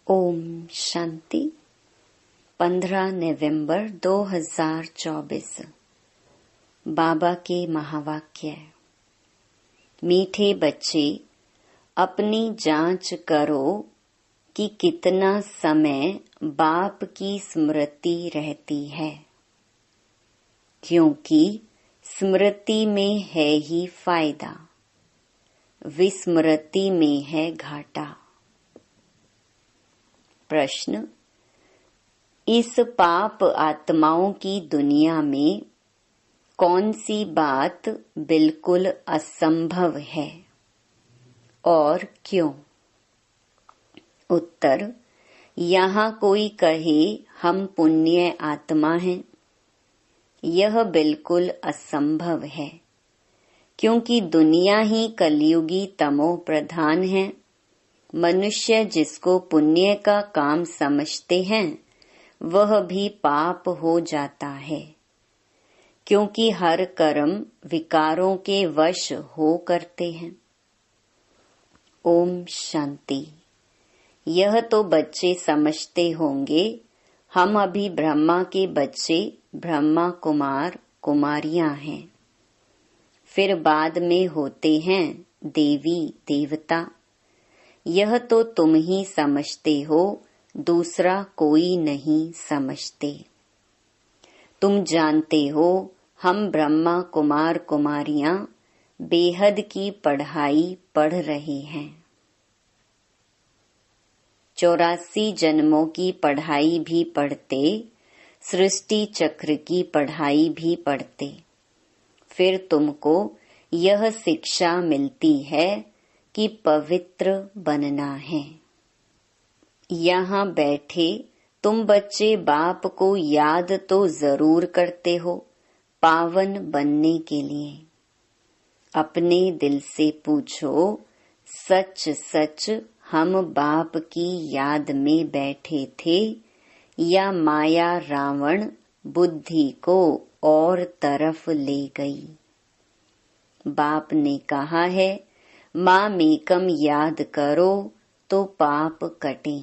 ओम शांति। 15 नवंबर 2024। बाबा के महावाक्य। मीठे बच्चे, अपनी जांच करो कि कितना समय बाप की स्मृति रहती है, क्योंकि स्मृति में है ही फायदा, विस्मृति में है घाटा। प्रश्न: इस पाप आत्माओं की दुनिया में कौन सी बात बिल्कुल असंभव है और क्यों? उत्तर: यहाँ कोई कहे हम पुण्य आत्मा हैं, यह बिल्कुल असंभव है, क्योंकि दुनिया ही कलयुगी तमो प्रधान है। मनुष्य जिसको पुण्य का काम समझते हैं वह भी पाप हो जाता है, क्योंकि हर कर्म विकारों के वश हो करते हैं। ओम शांति। यह तो बच्चे समझते होंगे, हम अभी ब्रह्मा के बच्चे, ब्रह्मा कुमार कुमारियां हैं, फिर बाद में होते हैं देवी देवता। यह तो तुम ही समझते हो, दूसरा कोई नहीं समझते। तुम जानते हो हम ब्रह्मा कुमार कुमारियां बेहद की पढ़ाई पढ़ रहे हैं। 84 जन्मों की पढ़ाई भी पढ़ते, सृष्टि चक्र की पढ़ाई भी पढ़ते, फिर तुमको यह शिक्षा मिलती है कि पवित्र बनना है। यहाँ बैठे तुम बच्चे बाप को याद तो जरूर करते हो, पावन बनने के लिए। अपने दिल से पूछो, सच सच हम बाप की याद में बैठे थे या माया रावण बुद्धि को और तरफ ले गई? बाप ने कहा है, मामेकम याद करो तो पाप कटे।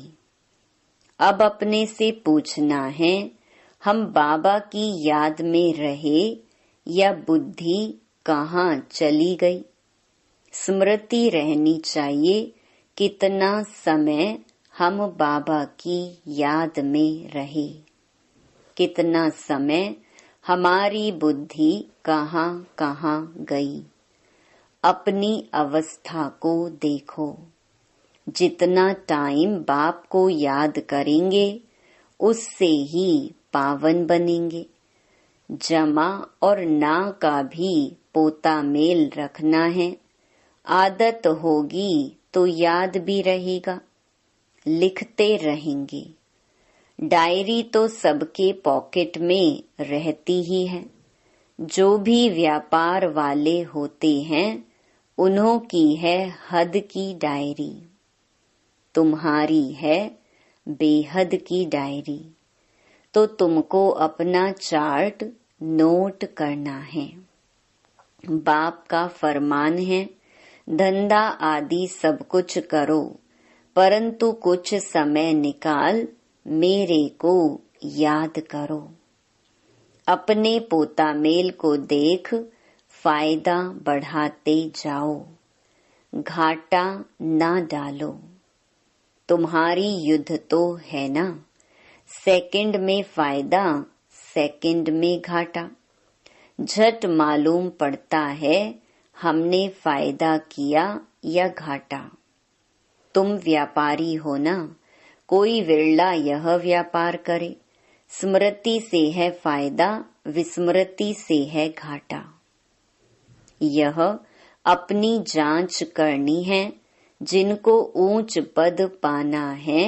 अब अपने से पूछना है, हम बाबा की याद में रहे या बुद्धि कहाँ चली गई? स्मृति रहनी चाहिए कितना समय हम बाबा की याद में रहे, कितना समय हमारी बुद्धि कहाँ कहाँ गई। अपनी अवस्था को देखो। जितना टाइम बाप को याद करेंगे उससे ही पावन बनेंगे। जमा और ना का भी पोता मेल रखना है। आदत होगी तो याद भी रहेगा, लिखते रहेंगे। डायरी तो सबके पॉकेट में रहती ही है। जो भी व्यापार वाले होते हैं उन्हों की है हद की डायरी, तुम्हारी है बेहद की डायरी। तो तुमको अपना चार्ट नोट करना है। बाप का फरमान है, धंधा आदि सब कुछ करो, परंतु कुछ समय निकाल मेरे को याद करो। अपने पोता मेल को देख फायदा बढ़ाते जाओ, घाटा ना डालो। तुम्हारी युद्ध तो है ना, सेकंड में फायदा, सेकंड में घाटा। झट मालूम पड़ता है हमने फायदा किया या घाटा। तुम व्यापारी हो ना, कोई विरला यह व्यापार करे। स्मृति से है फायदा, विस्मृति से है घाटा। यह अपनी जांच करनी है। जिनको ऊंच पद पाना है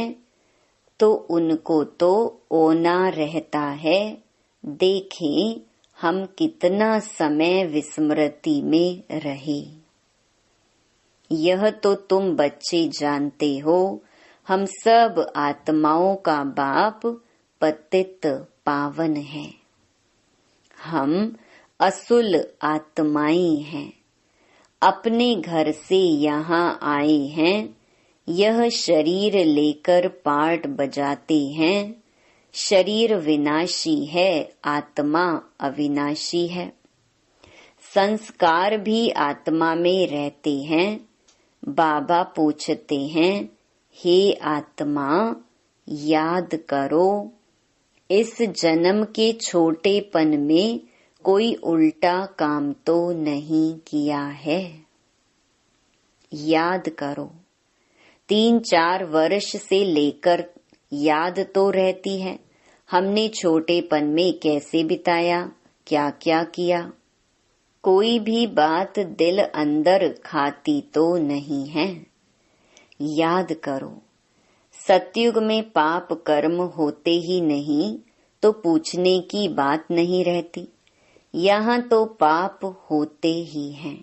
तो उनको तो ओना रहता है। देखें हम कितना समय विस्मृति में रहे। यह तो तुम बच्चे जानते हो, हम सब आत्माओं का बाप पतित पावन है। हम असुल आत्माएं हैं, अपने घर से यहाँ आए हैं, यह शरीर लेकर पार्ट बजाते हैं। शरीर विनाशी है, आत्मा अविनाशी है। संस्कार भी आत्मा में रहते हैं। बाबा पूछते हैं, हे आत्मा याद करो, इस जन्म के छोटेपन में कोई उल्टा काम तो नहीं किया है। याद करो। 3-4 वर्ष से लेकर याद तो रहती है, हमने छोटेपन में कैसे बिताया, क्या क्या किया। कोई भी बात दिल अंदर खाती तो नहीं है। याद करो। सतयुग में पाप कर्म होते ही नहीं तो पूछने की बात नहीं रहती। यहाँ तो पाप होते ही हैं।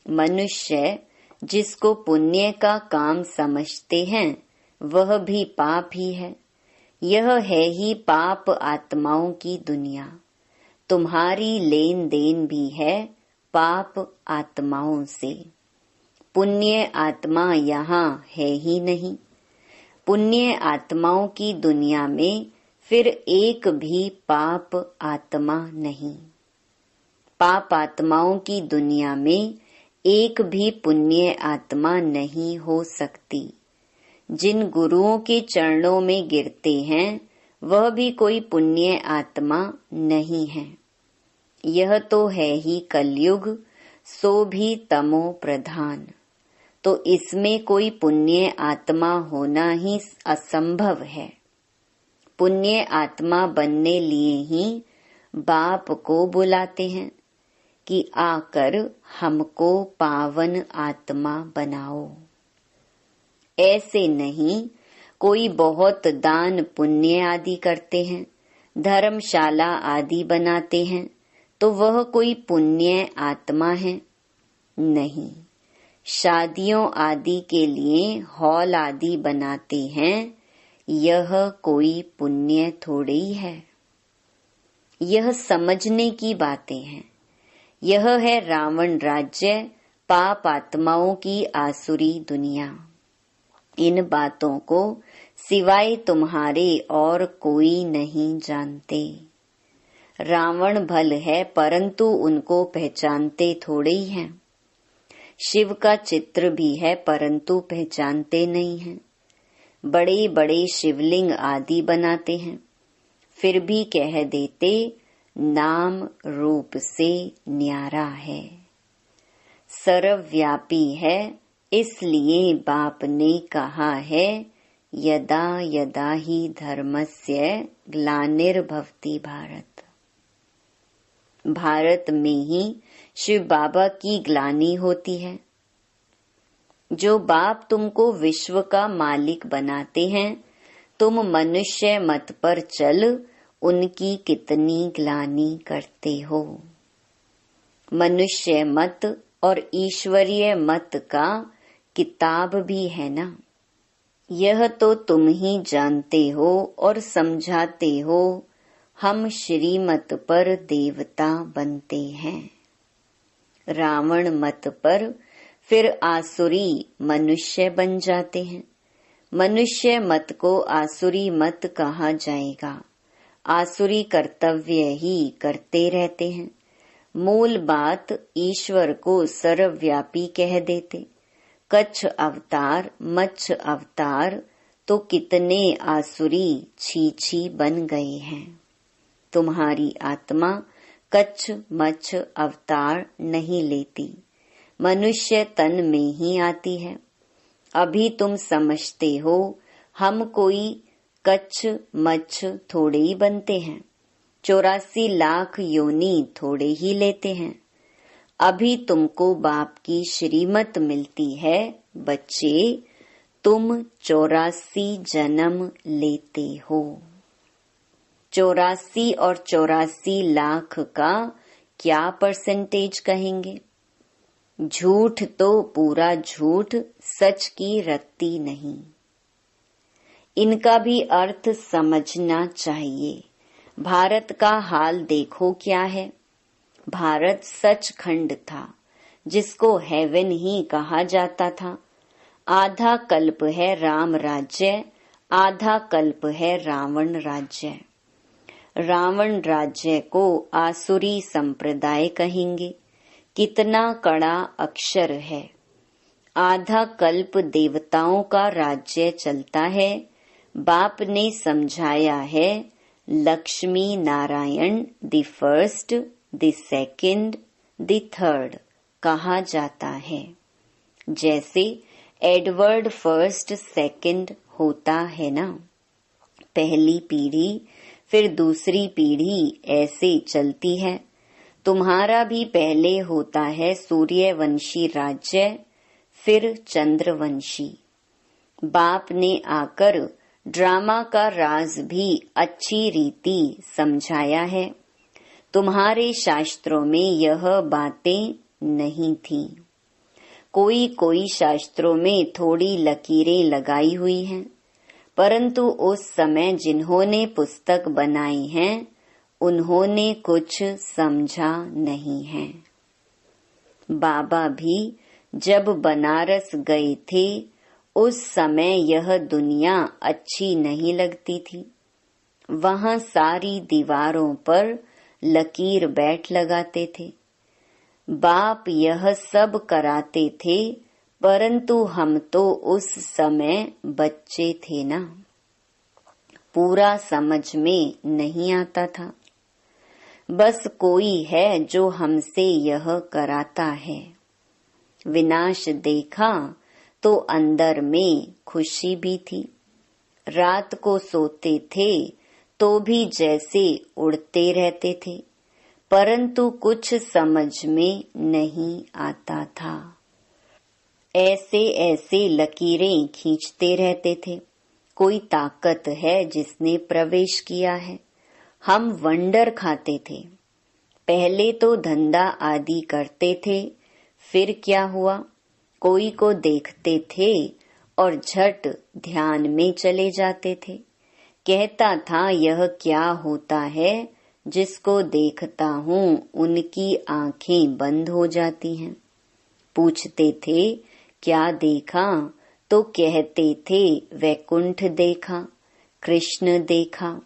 मनुष्य जिसको पुण्य का काम समझते हैं वह भी पाप ही है। यह है ही पाप आत्माओं की दुनिया। तुम्हारी लेन देन भी है पाप आत्माओं से। पुण्य आत्मा यहाँ है ही नहीं। पुण्य आत्माओं की दुनिया में फिर एक भी पाप आत्मा नहीं। पाप आत्माओं की दुनिया में एक भी पुण्य आत्मा नहीं हो सकती। जिन गुरुओं के चरणों में गिरते हैं वह भी कोई पुण्य आत्मा नहीं है। यह तो है ही कलयुग, सो भी तमो प्रधान। तो इसमें कोई पुण्य आत्मा होना ही असंभव है। पुण्य आत्मा बनने लिए ही बाप को बुलाते हैं कि आकर हमको पावन आत्मा बनाओ। ऐसे नहीं, कोई बहुत दान पुण्य आदि करते हैं, धर्मशाला आदि बनाते हैं, तो वह कोई पुण्य आत्मा है? नहीं। शादियों आदि के लिए हॉल आदि बनाते हैं, यह कोई पुण्य थोड़ी है। यह समझने की बातें हैं। यह है रावण राज्य, पाप आत्माओं की आसुरी दुनिया। इन बातों को सिवाय तुम्हारे और कोई नहीं जानते। रावण भल है परंतु उनको पहचानते थोड़े ही हैं। शिव का चित्र भी है परंतु पहचानते नहीं हैं। बड़े बड़े शिवलिंग आदि बनाते हैं, फिर भी कह देते नाम रूप से न्यारा है, सर्वव्यापी है। इसलिए बाप ने कहा है, यदा यदा ही धर्मस्य ग्लानिर्भवति भारत। भारत में ही शिव बाबा की ग्लानि होती है। जो बाप तुमको विश्व का मालिक बनाते हैं, तुम मनुष्य मत पर चल उनकी कितनी ग्लानि करते हो। मनुष्य मत और ईश्वरीय मत का किताब भी है ना। यह तो तुम ही जानते हो और समझाते हो। हम श्रीमत पर देवता बनते हैं, रावण मत पर फिर आसुरी मनुष्य बन जाते हैं। मनुष्य मत को आसुरी मत कहा जाएगा। आसुरी कर्तव्य ही करते रहते हैं। मूल बात ईश्वर को सर्वव्यापी कह देते। कच्छ अवतार, मच्छ अवतार तो कितने आसुरी छी छी बन गए हैं। तुम्हारी आत्मा कच्छ मच्छ अवतार नहीं लेती, मनुष्य तन में ही आती है। अभी तुम समझते हो हम कोई कच्छ मच्छ थोड़े ही बनते हैं, 84 लाख योनि थोड़े ही लेते हैं। अभी तुमको बाप की श्रीमत मिलती है, बच्चे तुम 84 जन्म लेते हो। 84 और 84 लाख का क्या परसेंटेज कहेंगे? झूठ तो पूरा झूठ, सच की रत्ती नहीं। इनका भी अर्थ समझना चाहिए। भारत का हाल देखो क्या है। भारत सचखंड था, जिसको हेवन ही कहा जाता था। आधा कल्प है राम राज्य, आधा कल्प है रावण राज्य। रावण राज्य को आसुरी संप्रदाय कहेंगे। कितना कड़ा अक्षर है। आधा कल्प देवताओं का राज्य चलता है। बाप ने समझाया है, Lakshmi Narayan the first, the second, the third कहा जाता है। जैसे एडवर्ड फर्स्ट सेकंड होता है ना, पहली पीढ़ी फिर दूसरी पीढ़ी ऐसे चलती है। तुम्हारा भी पहले होता है सूर्यवंशी राज्य, फिर चंद्रवंशी। बाप ने आकर ड्रामा का राज भी अच्छी रीति समझाया है। तुम्हारे शास्त्रों में यह बातें नहीं थीं। कोई कोई शास्त्रों में थोड़ी लकीरें लगाई हुई हैं, परंतु उस समय जिन्होंने पुस्तक बनाई हैं उन्होंने कुछ समझा नहीं है। बाबा भी जब बनारस गए थे उस समय यह दुनिया अच्छी नहीं लगती थी। वहां सारी दीवारों पर लकीर बैठ लगाते थे। बाप यह सब कराते थे, परंतु हम तो उस समय बच्चे थे ना, पूरा समझ में नहीं आता था। बस कोई है जो हमसे यह कराता है। विनाश देखा तो अंदर में खुशी भी थी। रात को सोते थे तो भी जैसे उड़ते रहते थे, परंतु कुछ समझ में नहीं आता था। ऐसे ऐसे लकीरें खींचते रहते थे। कोई ताकत है जिसने प्रवेश किया है। हम वंडर खाते थे। पहले तो धंधा आदि करते थे, फिर क्या हुआ, कोई को देखते थे और झट ध्यान में चले जाते थे। कहता था यह क्या होता है, जिसको देखता हूँ उनकी आंखें बंद हो जाती हैं। पूछते थे क्या देखा, तो कहते थे वैकुंठ देखा, कृष्ण देखा।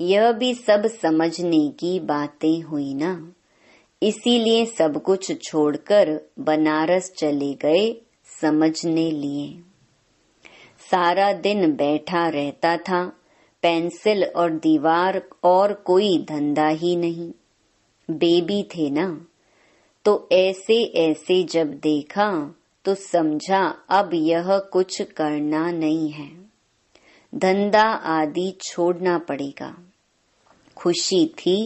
यह भी सब समझने की बातें हुई ना, इसीलिए सब कुछ छोड़कर बनारस चले गए समझने लिए। सारा दिन बैठा रहता था, पेंसिल और दीवार और कोई धंधा ही नहीं। बेबी थे ना, तो ऐसे ऐसे जब देखा तो समझा अब यह कुछ करना नहीं है, धंधा आदि छोड़ना पड़ेगा। खुशी थी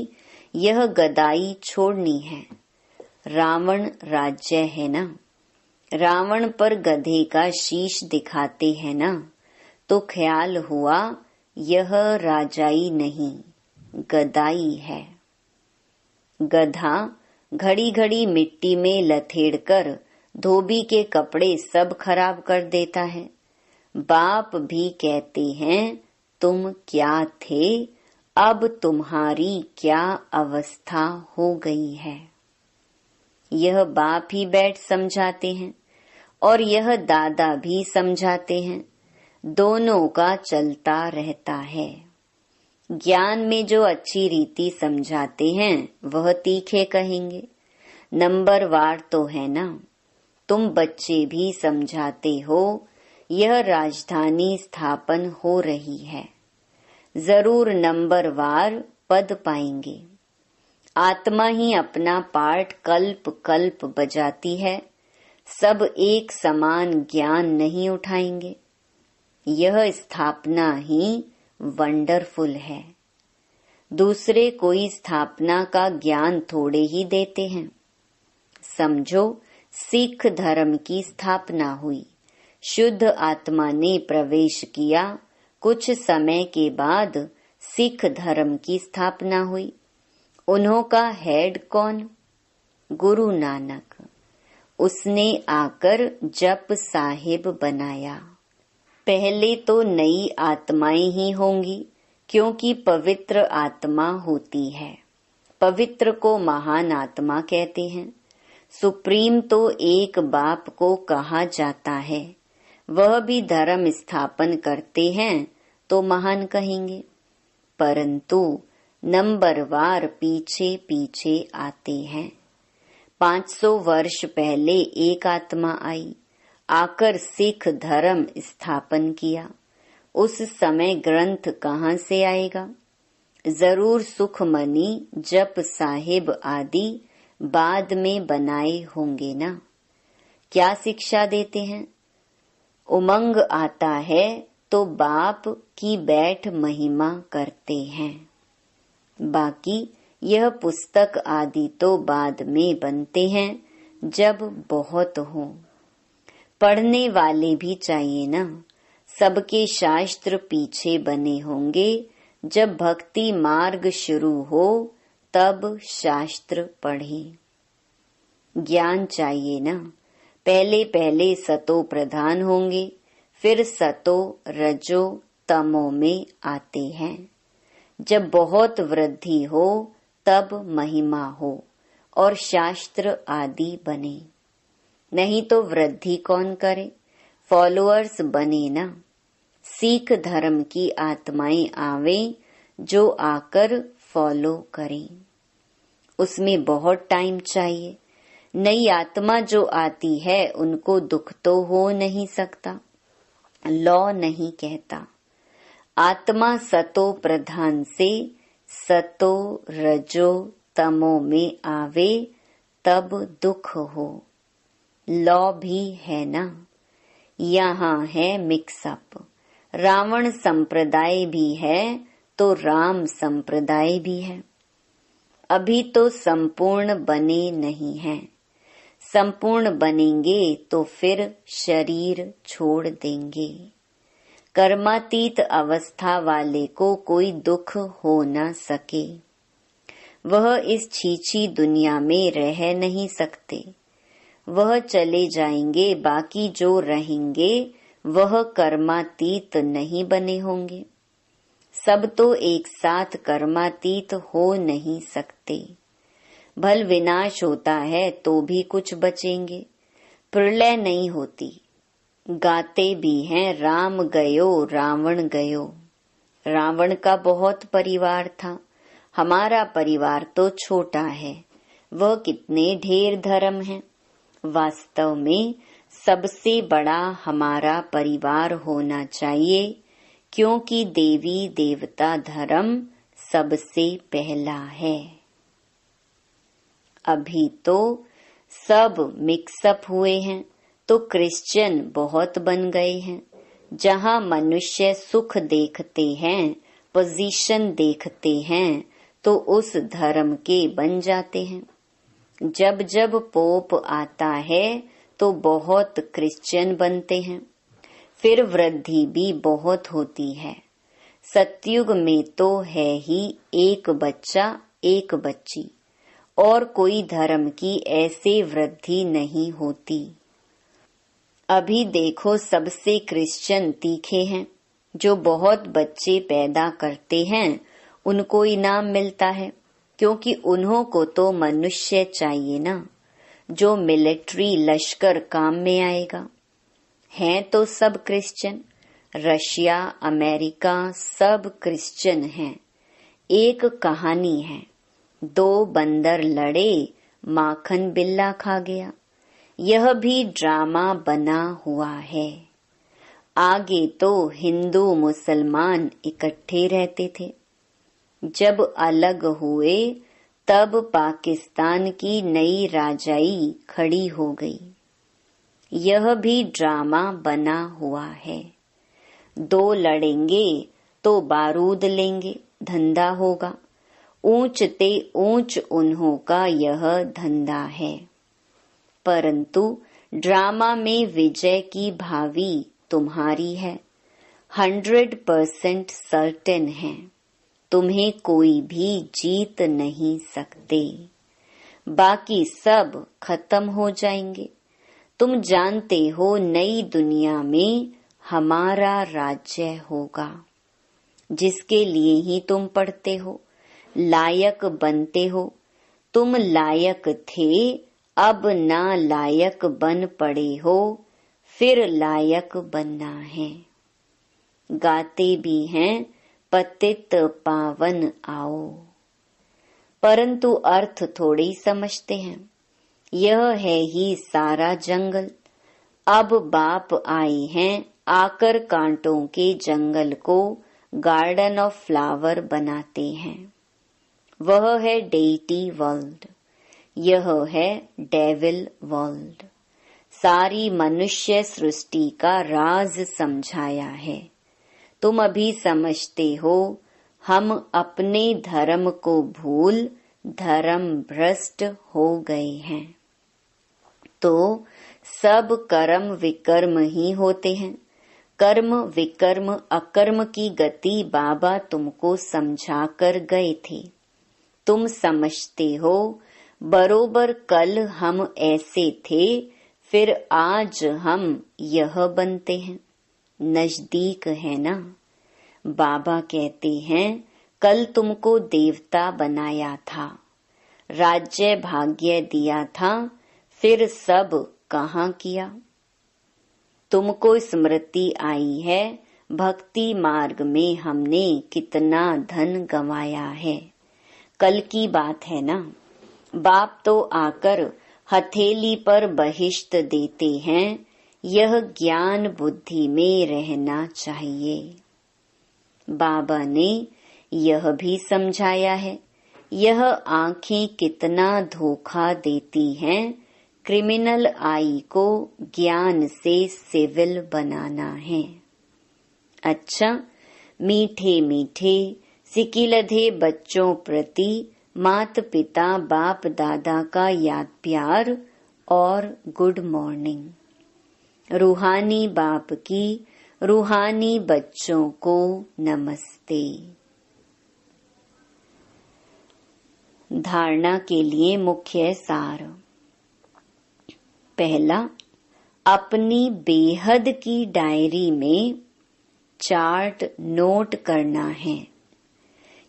यह गदाई छोड़नी है। रावण राज्य है ना, रावण पर गधे का शीश दिखाते हैं ना, तो ख्याल हुआ यह राजाई नहीं गदाई है। गधा घड़ी घड़ी मिट्टी में लथेड़कर धोबी के कपड़े सब खराब कर देता है। बाप भी कहते हैं तुम क्या थे, अब तुम्हारी क्या अवस्था हो गई है। यह बाप ही बैठ समझाते हैं और यह दादा भी समझाते हैं। दोनों का चलता रहता है। ज्ञान में जो अच्छी रीति समझाते हैं वह तीखे कहेंगे। नंबरवार तो है ना, तुम बच्चे भी समझाते हो यह राजधानी स्थापन हो रही है, जरूर नंबरवार पद पाएंगे। आत्मा ही अपना पार्ट कल्प कल्प बजाती है, सब एक समान ज्ञान नहीं उठाएंगे। यह स्थापना ही वंडरफुल है। दूसरे कोई स्थापना का ज्ञान थोड़े ही देते हैं। समझो सिख धर्म की स्थापना हुई, शुद्ध आत्मा ने प्रवेश किया, कुछ समय के बाद सिख धर्म की स्थापना हुई। उन्हों का हेड कौन? गुरु नानक। उसने आकर जप साहिब बनाया। पहले तो नई आत्माएं ही होंगी, क्योंकि पवित्र आत्मा होती है। पवित्र को महान आत्मा कहते हैं। सुप्रीम तो एक बाप को कहा जाता है, वह भी धर्म स्थापन करते हैं तो महान कहेंगे, परंतु नंबरवार पीछे पीछे आते हैं। 500 वर्ष पहले एक आत्मा आई, आकर सिख धर्म स्थापन किया। उस समय ग्रंथ कहाँ से आएगा? जरूर सुखमनी, जप साहिब आदि बाद में बनाए होंगे ना। क्या शिक्षा देते हैं? उमंग आता है तो बाप की बैठ महिमा करते हैं। बाकी यह पुस्तक आदि तो बाद में बनते हैं जब बहुत हो। पढ़ने वाले भी चाहिए ना। सबके शास्त्र पीछे बने होंगे। जब भक्ति मार्ग शुरू हो तब शास्त्र पढ़े। ज्ञान चाहिए ना। पहले पहले सतो प्रधान होंगे, फिर सतो रजो तमो में आते हैं। जब बहुत वृद्धि हो तब महिमा हो और शास्त्र आदि बने। नहीं तो वृद्धि कौन करे? फॉलोअर्स बने ना। सिख धर्म की आत्माएं आवे जो आकर फॉलो करें। उसमें बहुत टाइम चाहिए। नई आत्मा जो आती है उनको दुख तो हो नहीं सकता। लॉ नहीं कहता। आत्मा सतो प्रधान से सतो रजो तमो में आवे तब दुख हो। लॉ भी है ना। यहाँ है मिक्सअप। रावण संप्रदाय भी है तो राम संप्रदाय भी है। अभी तो संपूर्ण बने नहीं हैं। संपूर्ण बनेंगे तो फिर शरीर छोड़ देंगे। कर्मातीत अवस्था वाले को कोई दुख हो न सके। वह इस छीछी दुनिया में रह नहीं सकते। वह चले जाएंगे, बाकी जो रहेंगे वह कर्मातीत नहीं बने होंगे। सब तो एक साथ कर्मातीत हो नहीं सकते। भल विनाश होता है तो भी कुछ बचेंगे। प्रलय नहीं होती। गाते भी हैं राम गयो रावण गयो। रावण का बहुत परिवार था। हमारा परिवार तो छोटा है। वह कितने ढेर धर्म हैं। वास्तव में सबसे बड़ा हमारा परिवार होना चाहिए, क्योंकि देवी देवता धर्म सबसे पहला है। अभी तो सब मिक्सअप हुए हैं तो क्रिश्चियन बहुत बन गए हैं। जहाँ मनुष्य सुख देखते हैं, पोजीशन देखते हैं, तो उस धर्म के बन जाते हैं। जब जब पोप आता है तो बहुत क्रिश्चियन बनते हैं। फिर वृद्धि भी बहुत होती है। सतयुग में तो है ही एक बच्चा एक बच्ची, और कोई धर्म की ऐसे वृद्धि नहीं होती। अभी देखो सबसे क्रिश्चियन तीखे हैं। जो बहुत बच्चे पैदा करते हैं उनको इनाम मिलता है, क्योंकि उन्हों को तो मनुष्य चाहिए ना, जो मिलिट्री लश्कर काम में आएगा। हैं तो सब क्रिश्चियन। रशिया, अमेरिका सब क्रिश्चियन हैं। एक कहानी है। 2 बंदर लड़े, माखन बिल्ला खा गया। यह भी ड्रामा बना हुआ है। आगे तो हिंदू मुसलमान इकट्ठे रहते थे। जब अलग हुए तब पाकिस्तान की नई राजाई खड़ी हो गई। यह भी ड्रामा बना हुआ है। 2 लड़ेंगे तो बारूद लेंगे, धंधा होगा। ऊंच ते ऊंच उन्हों का यह धंधा है। परंतु ड्रामा में विजय की भावी तुम्हारी है। 100% सर्टेन है। तुम्हें कोई भी जीत नहीं सकते। बाकी सब खत्म हो जाएंगे। तुम जानते हो नई दुनिया में हमारा राज्य होगा, जिसके लिए ही तुम पढ़ते हो, लायक बनते हो। तुम लायक थे, अब ना लायक बन पड़े हो, फिर लायक बनना है। गाते भी हैं पतित पावन आओ, परंतु अर्थ थोड़ी समझते हैं। यह है ही सारा जंगल। अब बाप आए हैं, आकर कांटों के जंगल को गार्डन ऑफ फ्लावर बनाते हैं। वह है डेटी वर्ल्ड, यह है डेविल वर्ल्ड। सारी मनुष्य सृष्टि का राज समझाया है। तुम अभी समझते हो हम अपने धर्म को भूल धर्म भ्रष्ट हो गए हैं। तो सब कर्म विकर्म ही होते हैं। कर्म विकर्म अकर्म की गति बाबा तुमको समझा कर गए थे। तुम समझते हो बरोबर कल हम ऐसे थे, फिर आज हम यह बनते हैं। नजदीक है ना। बाबा कहते हैं कल तुमको देवता बनाया था, राज्य भाग्य दिया था, फिर सब कहाँ किया। तुमको स्मृति आई है भक्ति मार्ग में हमने कितना धन गंवाया है। कल की बात है ना। बाप तो आकर हथेली पर बहिष्ट देते हैं, यह ज्ञान बुद्धि में रहना चाहिए। बाबा ने यह भी समझाया है, यह आंखें कितना धोखा देती हैं। क्रिमिनल आई को ज्ञान से सिविल बनाना है। अच्छा, मीठे मीठे सिकिलधे बच्चों प्रति माता पिता बाप दादा का याद प्यार और गुड मॉर्निंग। रूहानी बाप की रूहानी बच्चों को नमस्ते। धारणा के लिए मुख्य सार। पहला, अपनी बेहद की डायरी में चार्ट नोट करना है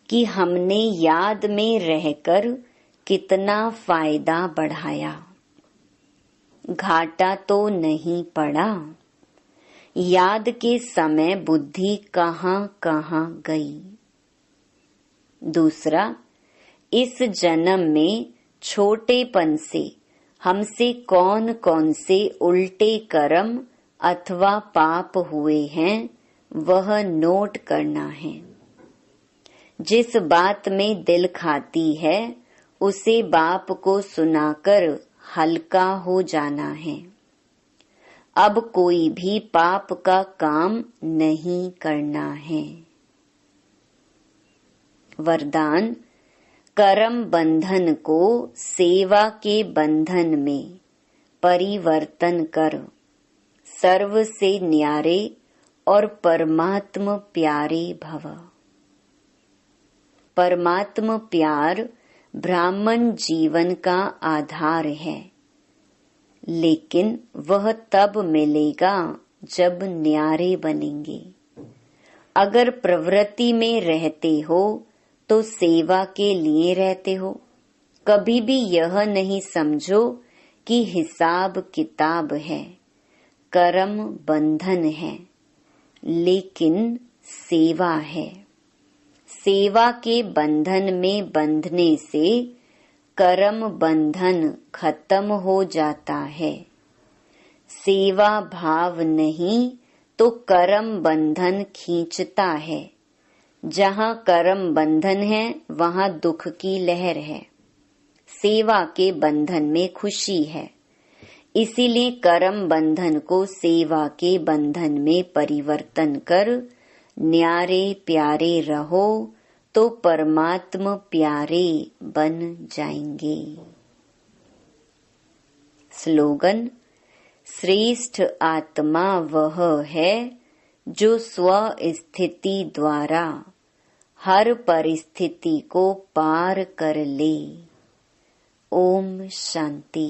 कि हमने याद में रहकर कितना फायदा बढ़ाया। घाटा तो नहीं पड़ा। याद के समय बुद्धि कहाँ कहाँ गई। दूसरा, इस जन्म में छोटेपन से हमसे कौन कौन से उल्टे कर्म अथवा पाप हुए हैं वह नोट करना है। जिस बात में दिल खाती है उसे बाप को सुनाकर हल्का हो जाना है। अब कोई भी पाप का काम नहीं करना है। वरदान, कर्म बंधन को सेवा के बंधन में परिवर्तन कर सर्व से न्यारे और परमात्म प्यारे भव। परमात्म प्यार ब्राह्मण जीवन का आधार है, लेकिन वह तब मिलेगा जब न्यारे बनेंगे। अगर प्रवृत्ति में रहते हो तो सेवा के लिए रहते हो। कभी भी यह नहीं समझो कि हिसाब किताब है, कर्म बंधन है, लेकिन सेवा है। सेवा के बंधन में बंधने से कर्म बंधन खत्म हो जाता है। सेवा भाव नहीं तो कर्म बंधन खींचता है। जहाँ कर्म बंधन है वहाँ दुख की लहर है। सेवा के बंधन में खुशी है। इसीलिए कर्म बंधन को सेवा के बंधन में परिवर्तन कर न्यारे प्यारे रहो तो परमात्म प्यारे बन जाएंगे। स्लोगन, श्रेष्ठ आत्मा वह है जो स्व स्थिति द्वारा हर परिस्थिति को पार कर ले। ओम शांति।